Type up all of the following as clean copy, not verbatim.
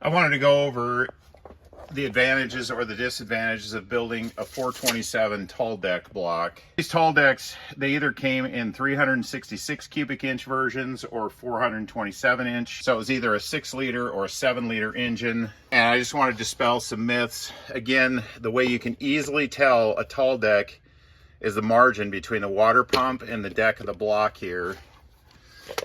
I wanted to go over the advantages or the disadvantages of building a 427 tall deck block. These tall decks, they either came in 366 cubic inch versions or 427 inch. So it was either a 6-liter or a 7-liter engine. And I just want to dispel some myths. Again, the way you can easily tell a tall deck is the margin between the water pump and the deck of the block here.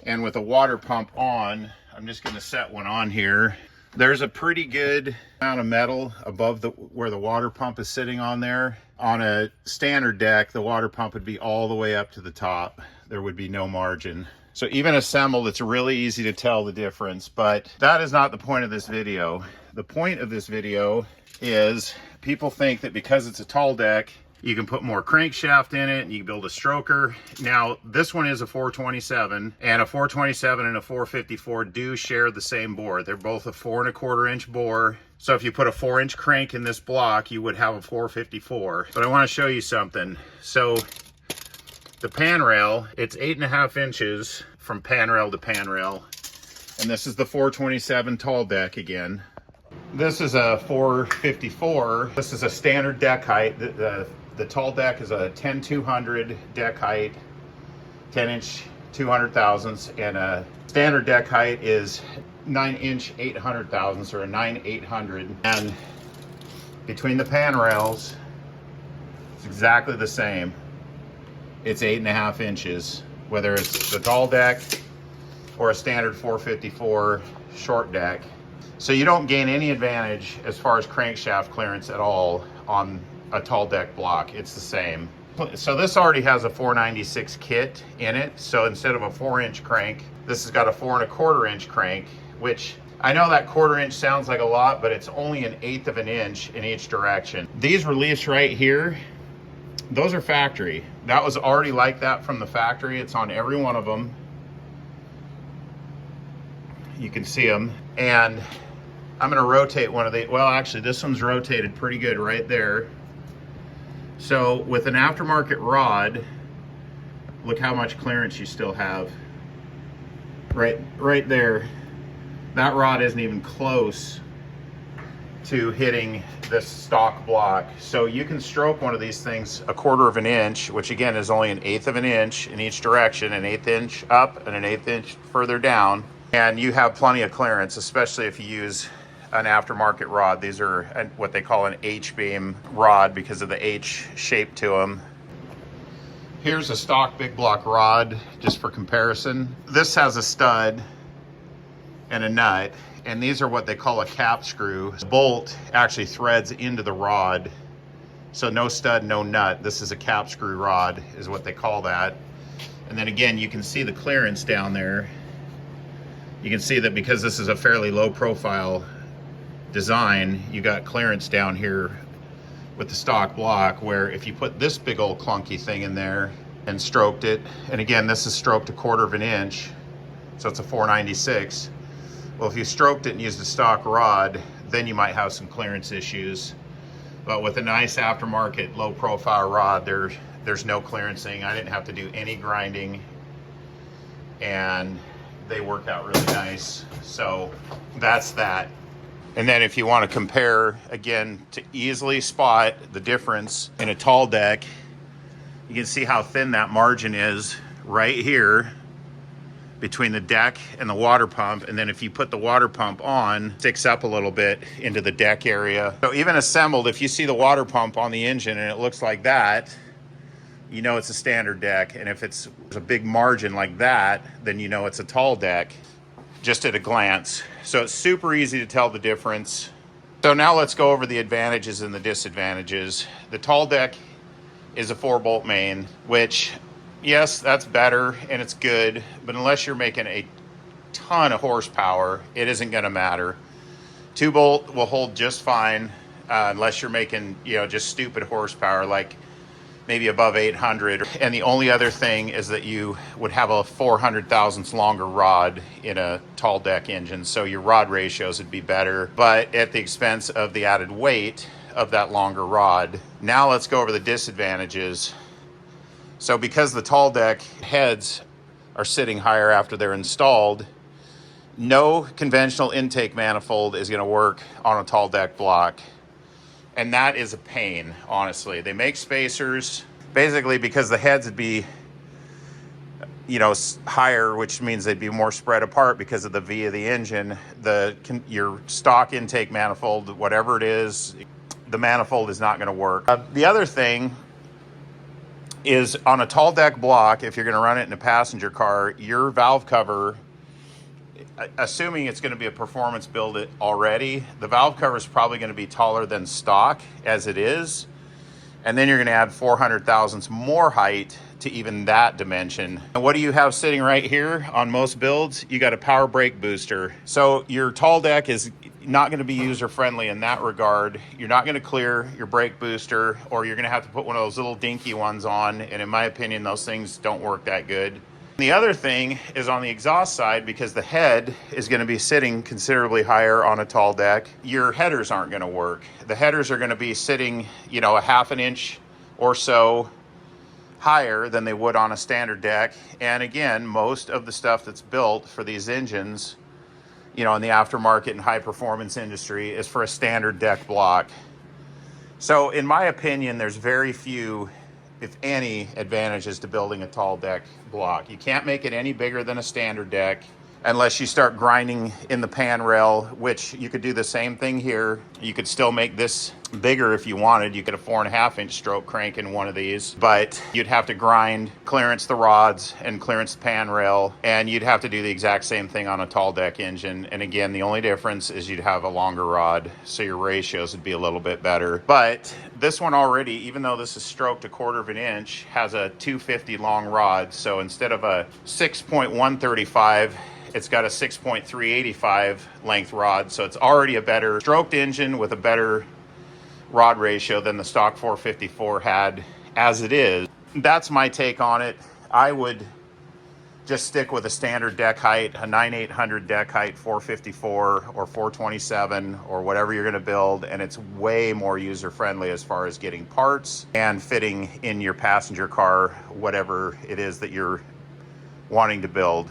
And with a water pump on, I'm just going to set one on here. There's a pretty good amount of metal above where the water pump is sitting on there. On a standard deck, the water pump would be all the way up to the top. There would be no margin. So even assembled, it's really easy to tell the difference, but that is not the point of this video. The point of this video is people think that because it's a tall deck, you can put more crankshaft in it and you can build a stroker. Now, this one is a 427, and a 427 and a 454 do share the same bore. They're both a 4 1/4 inch bore. So if you put a 4-inch crank in this block, you would have a 454. But I want to show you something. So the pan rail, it's 8.5 inches from pan rail to pan rail. And this is the 427 tall deck again. This is a 454. This is a standard deck height. The tall deck is a 10-200 deck height, 10-inch 200 thousandths, and a standard deck height is 9-inch 800 thousandths, or a 9/800. And between the pan rails, it's exactly the same. It's 8.5 inches, whether it's the tall deck or a standard 454 short deck. So you don't gain any advantage as far as crankshaft clearance at all on a tall deck block. It's the same. So this already has a 496 kit in it. So instead of a 4-inch crank, this has got a 4 1/4 inch crank, which I know that 1/4 inch sounds like a lot, but it's only 1/8 of an inch in each direction. These reliefs right here, those are factory. That was already like that from the factory. It's on every one of them. You can see them. And I'm going to rotate one of the, well, actually this one's rotated pretty good right there. So with an aftermarket rod, look how much clearance you still have. Right there. That rod isn't even close to hitting this stock block. So you can stroke one of these things 1/4 of an inch, which again is only 1/8 of an inch in each direction, 1/8 inch up and 1/8 inch further down. And you have plenty of clearance, especially if you use an aftermarket rod. These are what they call an H-beam rod because of the H shape to them. Here's a stock big block rod, just for comparison. This has a stud and a nut, and these are what they call a cap screw. The bolt actually threads into the rod, so no stud, no nut. This is a cap screw rod, is what they call that. And then again, you can see the clearance down there. You can see that because this is a fairly low profile design, you got clearance down here with the stock block, where if you put this big old clunky thing in there and stroked it, and again this is stroked 1/4 of an inch, so it's a 496. Well, if you stroked it and used a stock rod, then you might have some clearance issues. But with a nice aftermarket low profile rod, there's no clearancing. I didn't have to do any grinding, and they work out really nice. So that's that. And then if you want to compare, again, to easily spot the difference in a tall deck, you can see how thin that margin is right here between the deck and the water pump. And then if you put the water pump on, it sticks up a little bit into the deck area. So even assembled, if you see the water pump on the engine and it looks like that, you know it's a standard deck. And if it's a big margin like that, then you know it's a tall deck, just at a glance. So it's super easy to tell the difference. So now let's go over the advantages and the disadvantages. The tall deck is a 4-bolt main, which, yes, that's better and it's good, but unless you're making a ton of horsepower, it isn't going to matter. 2-bolt will hold just fine, unless you're making, just stupid horsepower, like maybe above 800. And the only other thing is that you would have a 400 thousandths longer rod in a tall deck engine, so your rod ratios would be better, but at the expense of the added weight of that longer rod. Now let's go over the disadvantages. So because the tall deck heads are sitting higher after they're installed, No conventional intake manifold is going to work on a tall deck block. And that is a pain, honestly. They make spacers basically because the heads would be, you know, higher, which means they'd be more spread apart because of the V of the engine. Your stock intake manifold, whatever it is, the manifold is not going to work. The other thing is on a tall deck block, if you're going to run it in a passenger car, your valve cover, assuming it's going to be a performance build already, the valve cover is probably going to be taller than stock as it is. And then you're going to add 400 thousandths more height to even that dimension. And what do you have sitting right here on most builds? You got a power brake booster. So your tall deck is not going to be user friendly in that regard. You're not going to clear your brake booster, or you're going to have to put one of those little dinky ones on. And in my opinion, those things don't work that good. The other thing is on the exhaust side, because the head is going to be sitting considerably higher on a tall deck, your headers aren't going to work. The headers are going to be sitting, you know, a half an inch or so higher than they would on a standard deck. And again, most of the stuff that's built for these engines, you know, in the aftermarket and high performance industry is for a standard deck block. So in my opinion, there's very few, if any, advantages to building a tall deck block. You can't make it any bigger than a standard deck unless you start grinding in the pan rail, which you could do the same thing here. You could still make this bigger if you wanted. You could have 4.5 inch stroke crank in one of these, but you'd have to grind, clearance the rods and clearance the pan rail, and you'd have to do the exact same thing on a tall deck engine. And again, the only difference is you'd have a longer rod, so your ratios would be a little bit better. But this one already, even though this is stroked 1/4 inch, has a 250 long rod. So instead of a 6.135, it's got a 6.385 length rod. So it's already a better stroked engine with a better rod ratio than the stock 454 had as it is. That's my take on it. I would just stick with a standard deck height, a 9800 deck height, 454 or 427 or whatever you're going to build, and it's way more user friendly as far as getting parts and fitting in your passenger car, whatever it is that you're wanting to build.